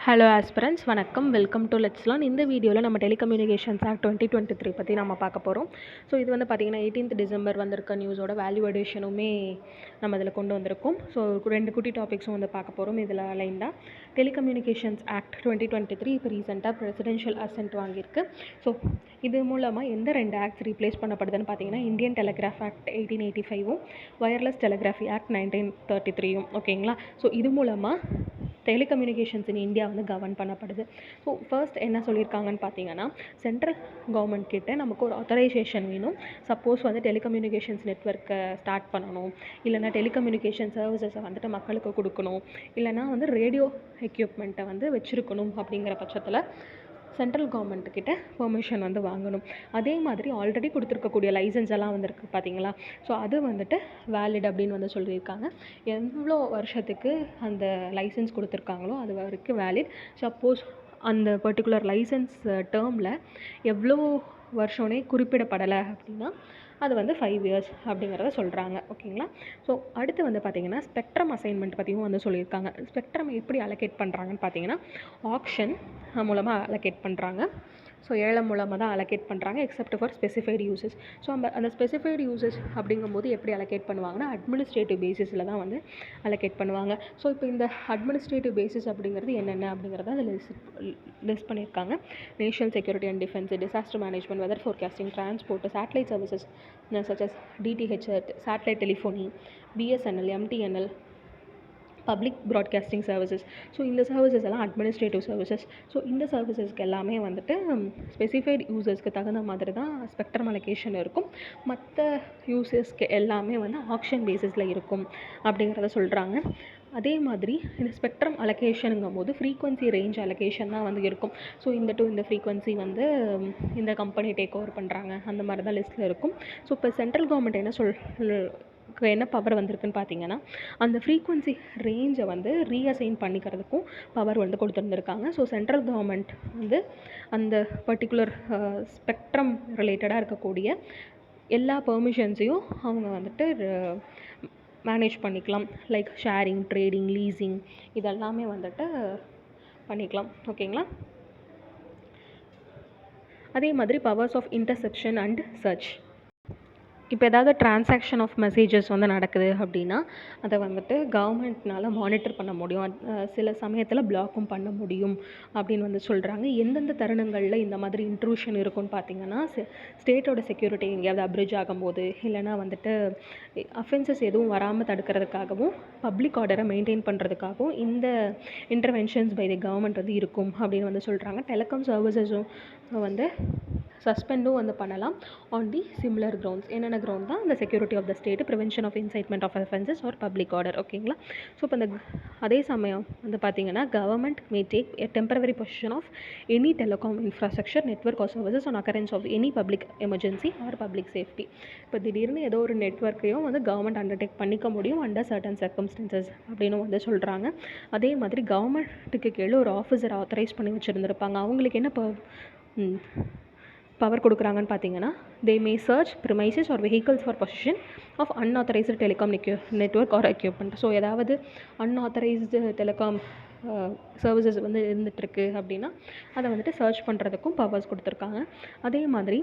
Hello aspirants, வணக்கம். Welcome to let's learn. இந்த வீடியோவில் நம்ம டெலிகம்யூனிகேஷன்ஸ் ஆக்ட் 2023 பற்றி நம்ம பார்க்க போகிறோம். ஸோ இது வந்து பார்த்திங்கன்னா 18th டிசம்பர் வந்திருக்க நியூஸோட வேல்யூ அடிஷனுமே நம்ம இதில் கொண்டு வந்திருக்கோம். ஸோ 2 குட்டி டாபிக்ஸும் வந்து பார்க்க போகிறோம். இதில் லைண்டாக டெலிகம்யூனிகேஷன்ஸ் ஆக்ட் 2023 இப்போ ரீசெண்டாக பிரசிடென்ஷியல் அசென்ட் வாங்கியிருக்கு. ஸோ இது மூலமாக எந்த 2 ஆக்ட்ஸ் ரீப்ளேஸ் பண்ணப்படுதுன்னு பார்த்தீங்கன்னா இந்தியன் டெலிகிராஃப் ஆக்ட் 1885ம் வயர்லெஸ் டெலிகிராஃபி ஆக்ட் 1933ம். ஓகேங்களா? ஸோ இது மூலமாக டெலிகம்யூனிகேஷன்ஸ் இன் இந்தியா வந்து கவர்ன் பண்ணப்படுது. ஸோ ஃபர்ஸ்ட் என்ன சொல்லியிருக்காங்கன்னு பார்த்தீங்கன்னா, சென்ட்ரல் கவர்மெண்ட் கிட்ட நமக்கு ஒரு ஆத்தரைசேஷன் வேணும். சப்போஸ் வந்து டெலிகம்யூனிகேஷன்ஸ் நெட்வொர்க்கை ஸ்டார்ட் பண்ணணும், இல்லைனா டெலிகம்யூனிகேஷன் சர்வீசஸை வந்துட்டு மக்களுக்கு கொடுக்கணும், இல்லைனா வந்து ரேடியோ எக்யூப்மெண்ட்டை வந்து வச்சுருக்கணும். அப்படிங்கிற பட்சத்தில் சென்ட்ரல் கவர்மெண்ட்டுக்கிட்ட பெர்மிஷன் வந்து வாங்கணும். அதே மாதிரி ஆல்ரெடி கொடுத்துருக்கக்கூடிய லைசன்ஸ் எல்லாம் வந்துருக்கு பார்த்தீங்களா? ஸோ அது வந்துட்டு வேலிட் அப்படின்னு வந்து சொல்லியிருக்காங்க. எவ்வளோ வருஷத்துக்கு அந்த லைசன்ஸ் கொடுத்துருக்காங்களோ அது வரைக்கும் வேலிட். சப்போஸ் அந்த பர்டிகுலர் லைசன்ஸ் டேர்மில் எவ்வளோ வருஷம்னே குறிப்பிடப்படலை அப்படின்னா அது வந்து 5 years அப்படிங்கிறத சொல்கிறாங்க. ஓகேங்களா? ஸோ அடுத்து வந்து பார்த்திங்கன்னா ஸ்பெக்ட்ரம் அசைன்மெண்ட் பற்றியும் வந்து சொல்லியிருக்காங்க. ஸ்பெக்ட்ரம் எப்படி அலோகேட் பண்ணுறாங்கன்னு பார்த்தீங்கன்னா ஆக்ஷன் மூலமாக அலோகேட் பண்ணுறாங்க. ஸோ ஏலம் மூலமாக தான் அலோகேட் பண்ணுறாங்க, except for specified uses. So அந்த ஸ்பெசிஃபைடு யூசஸ் அப்படிங்கும்போது எப்படி அலோகேட் பண்ணுவாங்கன்னா அட்மினிஸ்ட்ரேட்டிவ் பேசிஸில் தான் வந்து அலோகேட் பண்ணுவாங்க. ஸோ இப்போ இந்த அட்மினிஸ்ட்ரேட்டிவ் பேசிஸ் அப்படிங்கிறது என்னென்ன அப்படிங்கிறத அதில் லிஸ்ட் பண்ணியிருக்காங்க. National security and defence, disaster management, weather forecasting, transport, satellite services such as DTH, satellite telephony, BSNL, MTNL, public broadcasting services. So இந்த சர்வீசஸ் எல்லாம் அட்மினிஸ்ட்ரேட்டிவ் சர்வீசஸ். ஸோ இந்த சர்வீசஸ்க்கு எல்லாமே வந்துட்டு ஸ்பெசிஃபைடு யூசர்ஸ்க்கு தகுந்த மாதிரி தான் ஸ்பெக்ட்ரம் அலோகேஷன் இருக்கும். மற்ற யூசர்ஸ்க்கு எல்லாமே வந்து ஆக்ஷன் பேசிஸில் இருக்கும் அப்படிங்கிறத சொல்கிறாங்க. அதே மாதிரி இந்த ஸ்பெக்ட்ரம் அலோகேஷனுங்கும் போது ஃப்ரீக்வன்சி ரேஞ்ச் அலோகேஷன் தான் வந்து இருக்கும். ஸோ இந்த ஃப்ரீக்வன்சி வந்து இந்த கம்பெனி டேக் ஓவர் பண்ணுறாங்க அந்த மாதிரி தான் லிஸ்ட்டில் இருக்கும். ஸோ இப்போ சென்ட்ரல் கவர்மெண்ட் என்ன பவர் வந்திருக்குன்னு பார்த்தீங்கன்னா அந்த ஃப்ரீக்வன்சி ரேஞ்சை வந்து ரீஅசைன் பண்ணிக்கிறதுக்கும் பவர் வந்து கொடுத்துருந்துருக்காங்க. ஸோ சென்ட்ரல் கவர்மெண்ட் வந்து அந்த பர்டிகுலர் ஸ்பெக்ட்ரம் ரிலேட்டடாக இருக்கக்கூடிய எல்லா பெர்மிஷன்ஸையும் அவங்க வந்துட்டு மேனேஜ் பண்ணிக்கலாம். லைக் ஷேரிங், ட்ரேடிங், லீஸிங் இதெல்லாமே வந்துட்டு பண்ணிக்கலாம். ஓகேங்களா? அதே மாதிரி powers of interception and search. இப்போ ஏதாவது டிரான்சாக்ஷன் ஆஃப் மெசேஜஸ் வந்து நடக்குது அப்படின்னா அதை வந்துட்டு கவர்மெண்ட்னால் மானிட்டர் பண்ண முடியும். சில சமயத்தில் பிளாக்கும் பண்ண முடியும் அப்படின்னு வந்து சொல்கிறாங்க. எந்தெந்த தருணங்களில் இந்த மாதிரி இன்ட்ரூஷன் இருக்குன்னு பார்த்தீங்கன்னா ஸ்டேட்டோட செக்யூரிட்டி எங்கேயாவது அப்ரிட்ஜ் ஆகும்போது, இல்லைனா வந்துட்டு அஃபென்சஸ் எதுவும் வராமல் தடுக்கிறதுக்காகவும் பப்ளிக் ஆர்டரை மெயின்டைன் பண்ணுறதுக்காகவும் இந்த இன்டர்வென்ஷன்ஸ் பை தி கவர்மெண்ட் வந்து இருக்கும் அப்படின்னு வந்து சொல்கிறாங்க. டெலிகாம் சர்வீசஸும் வந்து சஸ்பெண்டும் வந்து பண்ணலாம் ஆன் தி சிமிலர் கிரவுண்ட்ஸ். என்னென்ன கிரவுண்ட் தான் இந்த security of the state, prevention of incitement of offences or public order. ஓகேங்களா? ஸோ இப்போ அதே சமயம் வந்து பார்த்தீங்கன்னா government may take a temporary possession of any telecom infrastructure, network or services on occurrence of any public emergency or public safety. இப்போ திடீர்னு ஏதோ ஒரு நெட்வொர்க்கையும் வந்து கவர்மெண்ட் அண்டர்டேக் பண்ணிக்க முடியும் அண்டர் சர்டன் சர்க்கம்ஸ்டன்சஸ் அப்படின்னு வந்து சொல்கிறாங்க. அதே மாதிரி கவர்மெண்ட்டுக்கு கீழே ஒரு ஆஃபீஸர் ஆத்தரைஸ் பண்ணி வச்சுருந்துருப்பாங்க. அவங்களுக்கு என்ன பவர் கொடுக்குறாங்கன்னு பார்த்தீங்கன்னா they may search premises or vehicles for possession of unauthorized telecom network or equipment. So ஏதாவது unauthorized telecom சர்வீசஸ் வந்து இருந்துகிட்ருக்கு அப்படின்னா அதை வந்துட்டு சர்ச் பண்ணுறதுக்கும் பவர்ஸ் கொடுத்துருக்காங்க. அதே மாதிரி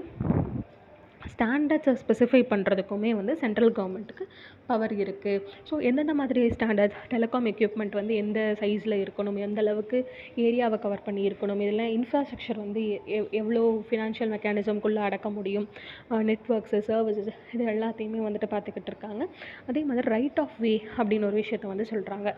ஸ்டாண்டர்ட்ஸை ஸ்பெசிஃபை பண்ணுறதுக்குமே வந்து சென்ட்ரல் கவர்மெண்ட்டுக்கு பவர் இருக்குது. ஸோ எந்தெந்த மாதிரி ஸ்டாண்டர்ட்ஸ் டெலிகாம் எக்யூப்மெண்ட் வந்து எந்த சைஸில் இருக்கணும், எந்த அளவுக்கு ஏரியாவை கவர் பண்ணி இருக்கணும், இதெல்லாம் இன்ஃப்ராஸ்ட்ரக்சர் வந்து எவ்வளோ ஃபினான்ஷியல் மெக்கானிசம்குள்ளே அடக்க முடியும், நெட்வொர்க்ஸு, சர்வீசஸ் இது எல்லாத்தையுமே வந்துட்டு பார்த்துக்கிட்டு இருக்காங்க. அதே மாதிரி ரைட் ஆஃப் வே அப்படின்னு ஒரு விஷயத்தை வந்து சொல்கிறாங்க.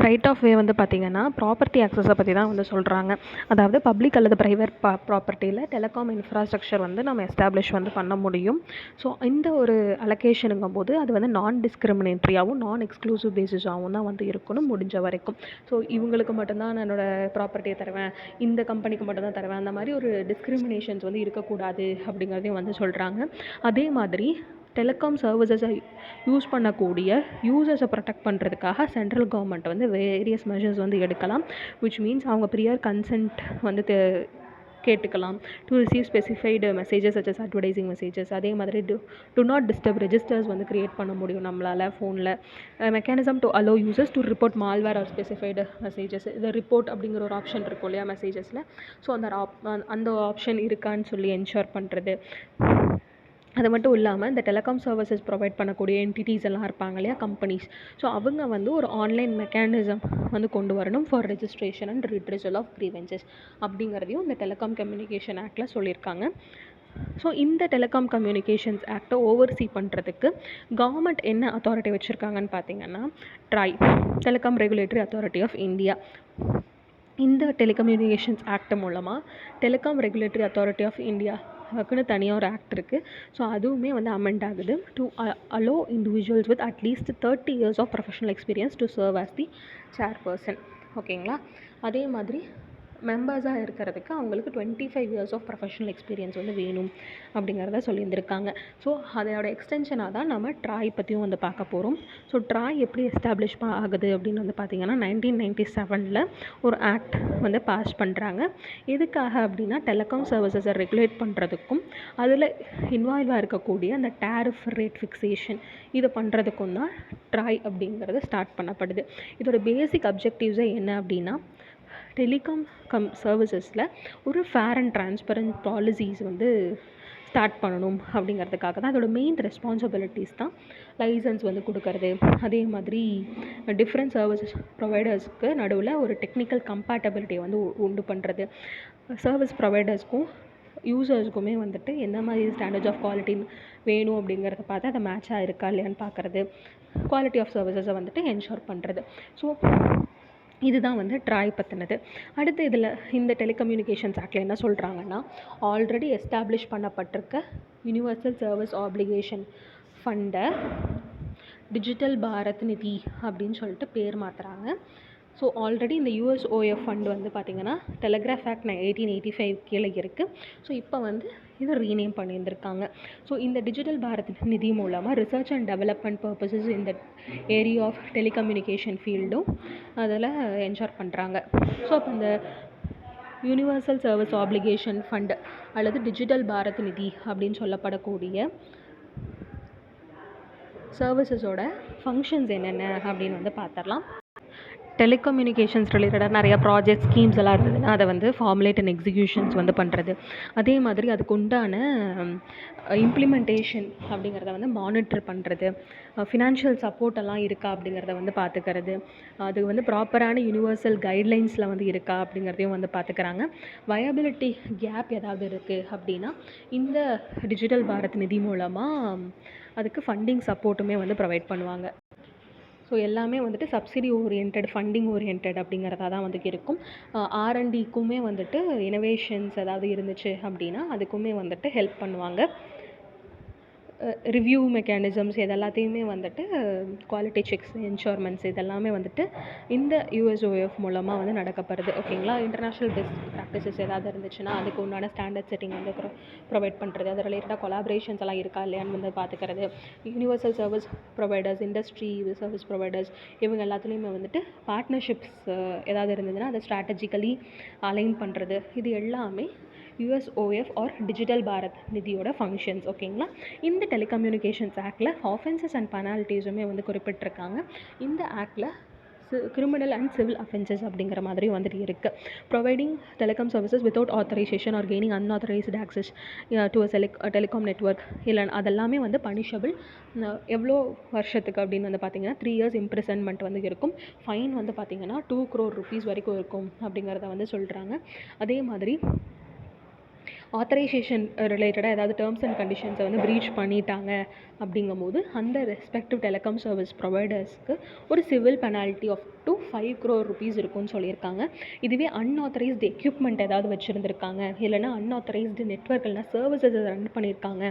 ரைட் ஆஃப் வே வந்து பார்த்திங்கன்னா ப்ராப்பர்ட்டி ஆக்சஸை பற்றி தான் வந்து சொல்கிறாங்க. அதாவது பப்ளிக் அல்லது ப்ரைவேட் ப்ராப்பர்ட்டியில் டெலிகாம் இன்ஃப்ராஸ்ட்ரக்சர் வந்து நம்ம எஸ்டாப்ளிஷ் வந்து பண்ண முடியும். ஸோ இந்த ஒரு அலோகேஷனுங்கும் போது அது வந்து நான் டிஸ்கிரிமினேட்ரியாகவும் நான் எக்ஸ்க்ளூசிவ் பேசிஸாகவும் தான் வந்து இருக்கணும் முடிஞ்ச வரைக்கும். ஸோ இவங்களுக்கு மட்டும்தான் நான் என்னோடய ப்ராப்பர்ட்டியை தருவேன், இந்த கம்பெனிக்கு மட்டும்தான் தருவேன், அந்த மாதிரி ஒரு டிஸ்கிரிமினேஷன்ஸ் வந்து இருக்கக்கூடாது அப்படிங்கிறதையும் வந்து சொல்கிறாங்க. அதே மாதிரி டெலிகாம் சர்வீசஸை யூஸ் பண்ணக்கூடிய யூசர்ஸை ப்ரொடெக்ட் பண்ணுறதுக்காக சென்ட்ரல் கவர்மெண்ட் வந்து வேரியஸ் மெஷர்ஸ் வந்து எடுக்கலாம். விச் மீன்ஸ் அவங்க ப்ரியர் கன்சென்ட் வந்து கேட்டுக்கலாம். To receive specified messages such as advertising messages. அதே மாதிரி டு நாட் டிஸ்டர்ப் ரெஜிஸ்டர்ஸ் வந்து க்ரியேட் பண்ண முடியும் நம்மளால் ஃபோனில். Mechanism to allow users to report malware or specified messages. இதை ரிப்போர்ட் அப்படிங்கிற ஒரு ஆப்ஷன் இருக்கும் இல்லையா மெசேஜஸில். ஸோ அந்த ஆப்ஷன் இருக்கான்னு சொல்லி என்ஷூர் பண்ணுறது. அது மட்டும் இல்லாமல் இந்த டெலிகாம் சர்வீசஸ் ப்ரொவைட் பண்ணக்கூடிய என்டிட்டிஸ் எல்லாம் இருப்பாங்க இல்லையா, கம்பெனிஸ். ஸோ அவங்க வந்து ஒரு ஆன்லைன் மெக்கானிசம் வந்து கொண்டு வரணும் for registration and redressal of grievances அப்படிங்கிறதையும் இந்த டெலிகாம் கம்யூனிகேஷன் ஆக்டில் சொல்லியிருக்காங்க. ஸோ இந்த டெலிகாம் கம்யூனிகேஷன்ஸ் ஆக்டை ஓவர்சீ பண்ணுறதுக்கு கவர்மெண்ட் என்ன அத்தாரிட்டி வச்சுருக்காங்கன்னு பார்த்தீங்கன்னா, TRAI, telecom regulatory authority of India. இந்த டெலிகம்யூனிகேஷன்ஸ் ஆக்ட் மூலமாக telecom regulatory authority of India அதுக்குன்னு தனியாக ஒரு ஆக்ட் இருக்குது. ஸோ அதுவுமே வந்து அமெண்ட் ஆகுது. To allow individuals with at least 30 years of professional experience to serve as the chairperson. ஓகேங்களா. அதே மாதிரி மெம்பர்ஸாக இருக்கிறதுக்கு அவங்களுக்கு 25 years ஆஃப் ப்ரொஃபஷனல் எக்ஸ்பீரியன்ஸ் வந்து வேணும் அப்படிங்கிறத சொல்லியிருந்திருக்காங்க. ஸோ அதோட எக்ஸ்டென்ஷனாக தான் நம்ம ட்ராய் பற்றியும் வந்து பார்க்க போகிறோம். ஸோ ட்ராய் எப்படி எஸ்டாப்ளிஷ் ஆகுது அப்படின்னு வந்து பார்த்திங்கன்னா, 1997 ஒரு ஆக்ட் வந்து பாஸ் பண்ணுறாங்க. எதுக்காக அப்படின்னா, டெலிகாம் சர்வீசஸை ரெகுலேட் பண்ணுறதுக்கும் அதில் இன்வால்வாக இருக்கக்கூடிய அந்த டேரிஃப் ரேட் ஃபிக்ஸேஷன் இதை பண்ணுறதுக்கும் தான் ட்ராய் அப்படிங்கிறது ஸ்டார்ட் பண்ணப்படுது. இதோட பேசிக் அப்ஜெக்டிவ்ஸே என்ன அப்படின்னா, டெலிகாம் சர்வீசஸில் ஒரு ஃபேர் அண்ட் டிரான்ஸ்பரண்ட் பாலிசிஸ் வந்து ஸ்டார்ட் பண்ணணும் அப்படிங்கிறதுக்காக தான். அதோட மெயின் ரெஸ்பான்சிபிலிட்டிஸ் தான் லைசன்ஸ் வந்து கொடுக்கறது, அதே மாதிரி டிஃப்ரெண்ட் சர்வீசஸ் ப்ரொவைடர்ஸ்க்கு நடுவில் ஒரு டெக்னிக்கல் கம்பேட்டபிலிட்டியை வந்து உண்டு பண்ணுறது, சர்வீஸ் ப்ரொவைடர்ஸ்க்கும் யூசர்ஸ்க்குமே வந்துட்டு எந்த மாதிரி ஸ்டாண்டர்ட்ஸ் ஆஃப் குவாலிட்டி வேணும் அப்படிங்கிறத பார்த்து அதை மேட்சாக இருக்கா இல்லையான்னு பார்க்குறது, குவாலிட்டி ஆஃப் சர்வீசஸை வந்துட்டு என்ஷூர் பண்ணுறது. ஸோ இதுதான் வந்து ட்ராய் பற்றினது. அடுத்து இதில் இந்த டெலிகம்யூனிகேஷன்ஸ் ஆக்டில் என்ன சொல்கிறாங்கன்னா, ஆல்ரெடி எஸ்டாப்ளிஷ் பண்ணப்பட்டிருக்க யூனிவர்சல் சர்வீஸ் ஆப்ளிகேஷன் ஃபண்டை டிஜிட்டல் பாரத் நிதி அப்படின்னு சொல்லிட்டு பேர் மாற்றுறாங்க. ஸோ ஆல்ரெடி இந்த யூஎஸ்ஓஎஃப் ஃபண்ட் வந்து பார்த்திங்கன்னா டெலிகிராஃப் ஆக்ட் 1885 கீழே இருக்குது. ஸோ இப்போ வந்து இதை ரீநேம் பண்ணியிருந்திருக்காங்க. ஸோ இந்த டிஜிட்டல் பாரத் நிதி மூலமாக ரிசர்ச் அண்ட் டெவலப்மெண்ட் பர்பஸஸ் இந்த ஏரியா ஆஃப் டெலிகம்யூனிகேஷன் ஃபீல்டும் அதில் என்ஷூர் பண்ணுறாங்க. ஸோ அப்போ இந்த யூனிவர்சல் சர்வீஸ் ஆப்ளிகேஷன் ஃபண்ட் அல்லது டிஜிட்டல் பாரத் நிதி அப்படின்னு சொல்லப்படக்கூடிய சர்வீசஸோட ஃபங்க்ஷன்ஸ் என்னென்ன அப்படின்னு வந்து பார்த்துடலாம். டெலிகம்யூனிகேஷன்ஸ் ரிலேட்டடாக நிறையா ப்ராஜெக்ட் ஸ்கீம்ஸ் எல்லாம் இருந்ததுன்னா அதை வந்து ஃபார்முலேட் அண்ட் எக்ஸிக்யூஷன்ஸ் வந்து பண்ணுறது, அதே மாதிரி அதுக்கு உண்டான இம்ப்ளிமெண்டேஷன் அப்படிங்கிறத வந்து மானிட்டர் பண்ணுறது, ஃபினான்ஷியல் சப்போர்ட் எல்லாம் இருக்கா அப்படிங்கிறத வந்து பார்த்துக்கிறது, அது வந்து ப்ராப்பரான யூனிவர்சல் கைட்லைன்ஸில் வந்து இருக்கா அப்படிங்கிறதையும் வந்து பார்த்துக்கிறாங்க. வயபிலிட்டி கேப் ஏதாவது இருக்குது அப்படின்னா இந்த டிஜிட்டல் பாரத் நிதி மூலமாக அதுக்கு ஃபண்டிங் சப்போர்ட்டுமே வந்து ப்ரொவைட் பண்ணுவாங்க. ஸோ எல்லாமே வந்துட்டு சப்சிடி ஓரியன்ட், ஃபண்டிங் ஓரியன்ட் அப்படிங்கிறதா தான் வந்து இருக்கும். ஆர்என்டிக்குமே வந்துட்டு இனோவேஷன்ஸ் ஏதாவது இருந்துச்சு அப்படின்னா அதுக்குமே வந்துட்டு ஹெல்ப் பண்ணுவாங்க. ரிவ்யூ மெக்கானிசம்ஸ் இது எல்லாத்தையுமே வந்துட்டு குவாலிட்டி செக்ஸ், என்ஷூர்மெண்ட்ஸ் இதெல்லாமே வந்துட்டு இந்த யூஎஸ்ஓஎஃப் மூலமாக வந்து நடக்கப்படுது. ஓகேங்களா. இன்டர்நேஷ்னல் பெஸ்ட் ப்ராக்டிசஸ் ஏதாவது இருந்துச்சுன்னா அதுக்கு உண்டான ஸ்டாண்டர்ட் செட்டிங் வந்து ப்ரொவைட் பண்ணுறது, அது ரிலேட்டடாக கொலாபரேஷன்ஸ் எல்லாம் இருக்கா இல்லையான்னு வந்து பார்த்துக்கிறது, universal service providers, industry service providers இவங்க எல்லாத்துலேயுமே வந்துட்டு பார்ட்னர்ஷிப்ஸ் ஏதாவது இருந்ததுன்னா அதை ஸ்ட்ராட்டஜிக்கலி அலைன் பண்ணுறது, இது எல்லாமே யூஎஸ்ஓஎஃப் ஆர் டிஜிட்டல் பாரத் நிதியோட ஃபங்க்ஷன்ஸ். ஓகேங்களா. இந்த டெலிகம்யூனிகேஷன்ஸ் ஆக்டில் ஆஃபென்சஸ் அண்ட் பெனால்ட்டிஸுமே வந்து குறிப்பிட்டிருக்காங்க. இந்த ஆக்டில் கிரிமினல் அண்ட் சிவில் அஃபென்சஸ் அப்படிங்கிற மாதிரி வந்துட்டு இருக்குது. Providing telecom services without authorisation R gaining unauthorised access to telecom network இல்லை அதெல்லாமே வந்து பனிஷபிள். எவ்வளோ வருஷத்துக்கு அப்படின்னு வந்து பார்த்திங்கன்னா 3 years இம்ப்ரிசன்மெண்ட் வந்து இருக்கும். ஃபைன் வந்து பார்த்திங்கன்னா 2 crore rupees வரைக்கும் இருக்கும் அப்படிங்கிறத வந்து சொல்கிறாங்க. அதே மாதிரி ஆத்தரைசேஷன் ரிலேட்டடாக ஏதாவது டேர்ம்ஸ் அண்ட் கண்டிஷன்ஸை வந்து ப்ரீச் பண்ணிட்டாங்க அப்படிங்கும்போது அந்த ரெஸ்பெக்டிவ் டெலிகாம் சர்வீஸ் ப்ரொவைடர்ஸ்க்கு ஒரு civil penalty of to 5 crore rupees இருக்கும்னு சொல்லியிருக்காங்க. இதுவே அன்ஆத்தரைஸ்டு எக்யூப்மெண்ட் ஏதாவது வச்சுருந்துருக்காங்க இல்லைனா அன்ஆத்தரைஸ்டு நெட்ஒர்க் இல்லைனா சர்வீசஸ் ரன் பண்ணியிருக்காங்க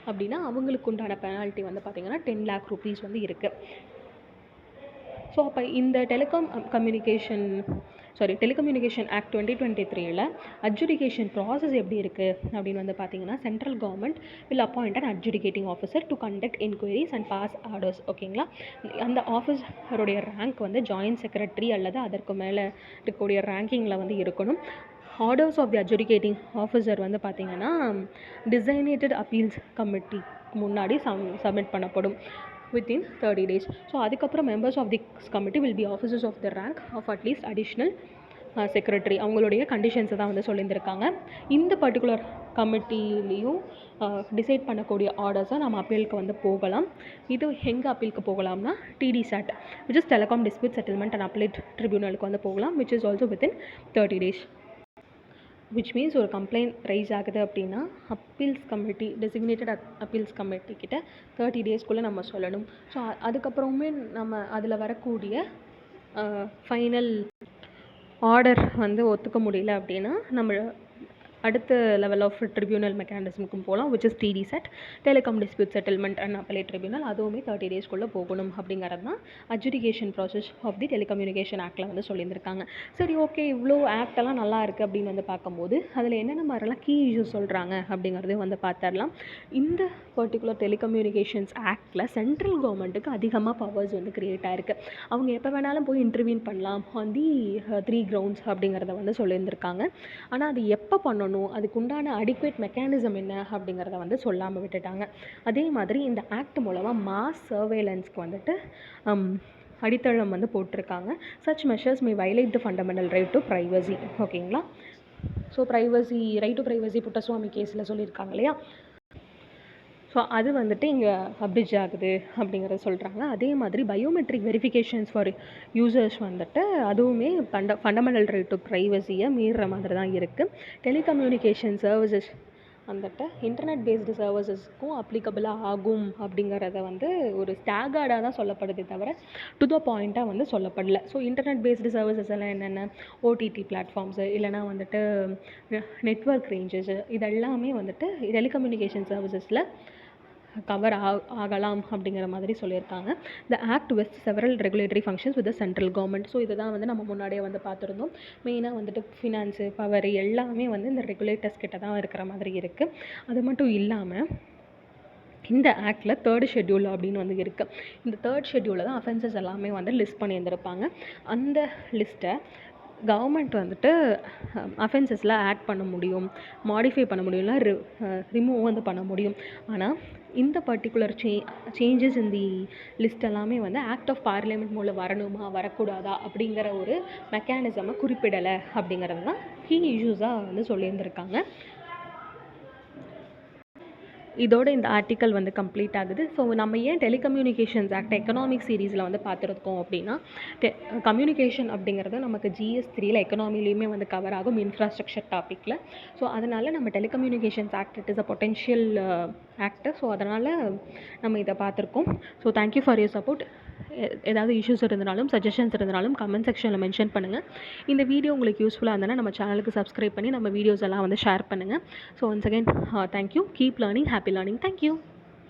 அப்படின்னா அவங்களுக்கு உண்டான பெனால்ட்டி வந்து பார்த்திங்கன்னா 10 lakh rupees வந்து இருக்குது. ஸோ அப்போ இந்த டெலிகம்யூனிகேஷன் ஆக்ட் 2023 அட்ஜுடிகேஷன் ப்ராசஸ் எப்படி இருக்குது அப்படின்னு வந்து பார்த்தீங்கன்னா, central government will appoint an adjudicating officer to conduct enquiries and pass orders. ஓகேங்களா. அந்த ஆஃபீஸருடைய ரேங்க் வந்து ஜாயின்ட் செக்ரட்டரி அல்லது அதற்கு மேலே இருக்கக்கூடிய ரேங்கிங்கில் வந்து இருக்கணும். Orders of the adjudicating officer வந்து பார்த்திங்கன்னா டிசைனேட்டட் அப்பீல்ஸ் கமிட்டிக்கு முன்னாடி சப்மிட் பண்ணப்படும் within 30 days. ஸோ அதுக்கப்புறம் members of the committee will be officers of the rank of at least additional secretary. அவங்களுடைய கண்டிஷன்ஸை தான் வந்து சொல்லியிருந்திருக்காங்க. இந்த பர்டிகுலர் கமிட்டிலையும் டிசைட் பண்ணக்கூடிய ஆர்டர்ஸை நம்ம அப்பீலுக்கு வந்து போகலாம். இது எங்கே அப்பீலுக்கு போகலாம்னா TDSAT which is Telecom Dispute Settlement and Appellate ட்ரிபியூனலுக்கு வந்து போகலாம், which is also within 30 days. Which means ஒரு கம்ப்ளைண்ட் ரைஸ் ஆகுது அப்படின்னா appeals committee designated appeals committee கிட்ட 30 டேஸ்க்குள்ளே நம்ம சொல்லணும். ஸோ அதுக்கப்புறமே நம்ம அதில் வரக்கூடிய ஃபைனல் ஆர்டர் வந்து ஒத்துக்க முடியல அப்படின்னா நம்ம அடுத்த லெவல் ஆஃப் ட்ரிபியூனல் மெக்கானிசமுக்கும் போகலாம், which is TDSAT telecom dispute settlement and appellate tribunal. அதுவுமே 30 டேஸ்க்குள்ளே போகணும் அப்படிங்கிறது தான் adjudication process of the telecommunication ஆக்டில் வந்து சொல்லியிருந்திருக்காங்க. சரி, ஓகே, இவ்வளோ ஆக்டெல்லாம் நல்லா இருக்குது அப்படின்னு வந்து பார்க்கும்போது அதில் என்னென்ன மாதிரிலாம் கீ இஷ்யூஸ் சொல்கிறாங்க அப்படிங்கிறதையும் வந்து பார்த்துடலாம். இந்த பர்டிகுலர் டெலிகம்யூனிகேஷன்ஸ் ஆக்டில் சென்ட்ரல் கவர்மெண்ட்டுக்கு அதிகமாக பவர்ஸ் வந்து க்ரியேட் ஆகிருக்கு. அவங்க எப்போ வேணாலும் போய் இன்டர்வியூன் பண்ணலாம் ஆன் தி 3 grounds அப்படிங்கிறத வந்து சொல்லியிருந்திருக்காங்க. ஆனால் அது எப்போ பண்ணணும், அதுக்கு உண்டான அடிக்வேட் மெக்கானிசம் என்ன அப்படிங்கிறத வந்து சொல்லாமல் விட்டுட்டாங்க. அதே மாதிரி இந்த ஆக்ட் மூலமாக மாஸ் சர்வேலன்ஸ்க்கு வந்துட்டு அடித்தளம் வந்து போட்டிருக்காங்க. Such measures may violate the fundamental right to privacy. ஓகேங்களா? So privacy right to privacy Puttaswamy கேஸில் சொல்லியிருக்காங்க இல்லையா, ஸோ அது வந்துட்டு இங்கே அப்ரிட்ஜ் ஆகுது அப்படிங்கிறத சொல்கிறாங்க. அதே மாதிரி பயோமெட்ரிக் வெரிஃபிகேஷன்ஸ் ஃபார் யூசர்ஸ் வந்துட்டு அதுவுமே ஃபண்டமெண்டல் ரைட் டு ப்ரைவசியை மீறுற மாதிரி தான் இருக்குது. டெலிகம்யூனிகேஷன் சர்வீசஸ் வந்துட்டு இன்டர்நெட் பேஸ்டு சர்வீசஸ்க்கும் அப்ளிகபிளாக ஆகும் அப்படிங்கிறத வந்து ஒரு ஸ்டாகர்டாக தான் சொல்லப்படுதே தவிர டு த பாயிண்ட்டாக வந்து சொல்லப்படல. ஸோ இன்டர்நெட் பேஸ்டு சர்வீசஸ் எல்லாம் என்னென்ன, OTT பிளாட்ஃபார்ம்ஸு இல்லைனா வந்துட்டு நெட்வொர்க் ரேஞ்சஸ், இதெல்லாமே வந்துட்டு டெலிகம்யூனிகேஷன் சர்வீசஸில் கவர் ஆகலாம் அப்படிங்கிற மாதிரி சொல்லியிருக்காங்க. The act with several regulatory functions with the central government. So இதை தான் வந்து நம்ம முன்னாடியே வந்து பார்த்துருந்தோம். மெயினாக வந்துட்டு ஃபினான்ஸு, பவர் எல்லாமே வந்து இந்த ரெகுலேட்டர்ஸ் கிட்ட தான் இருக்கிற மாதிரி இருக்குது. அது மட்டும் இல்லாமல் இந்த ஆக்டில் 3rd ஷெட்யூல் அப்படின்னு வந்து இருக்குது. இந்த 3rd ஷெட்யூலில் தான் அஃபென்சஸ் எல்லாமே வந்து லிஸ்ட் பண்ணியிருந்திருப்பாங்க. அந்த லிஸ்ட்டை கவர்மெண்ட் வந்துட்டு அஃபென்சஸில் ஆட் பண்ண முடியும், மாடிஃபை பண்ண முடியும், இல்லை ரிமூவ் வந்து பண்ண முடியும். ஆனால் இந்த பர்டிகுலர் சேஞ்சஸ் இந்த லிஸ்ட் எல்லாமே வந்து ஆக்ட் ஆஃப் பார்லிமெண்ட் மூலம் வரணுமா வரக்கூடாதா அப்படிங்கிற ஒரு மெக்கானிசமை குறிப்பிடலை அப்படிங்கிறது தான் கீ இஷ்யூஸாக வந்து சொல்லியிருந்திருக்காங்க. இதோட இந்த ஆர்டிக்கல் வந்து கம்ப்ளீட் ஆகுது. ஸோ நம்ம ஏன் டெலிகம்யூனிகேஷன்ஸ் ஆக்ட் எக்கனாமிக் சீரீஸில் வந்து பார்த்துருக்கோம் அப்படின்னா, கம்யூனிகேஷன் அப்படிங்கிறது நமக்கு GS3யில் எக்கனாமிலையுமே வந்து கவர் ஆகும், இன்ஃப்ராஸ்ட்ரக்சர் டாப்பிக்கில். ஸோ அதனால் நம்ம telecommunications act it is a potential act. So அதனால் நம்ம இதை பார்த்துருக்கோம். So thank you for your support. ஏதாவது இஷ்யூஸ் இருந்தாலும் சஜஷன்ஸ் இருந்தாலும் கமெண்ட் செக்ஷனில் மென்ஷன் பண்ணுங்கள். இந்த வீடியோ உங்களுக்கு யூஸ்ஃபுல்லாக இருந்ததுன்னா நம்ம சேனலுக்கு சப்ஸ்கிரைப் பண்ணி நம்ம வீடியோஸ் எல்லாம் வந்து ஷேர் பண்ணுங்கள். So once again thank you. Keep learning, happy learning. Thank you.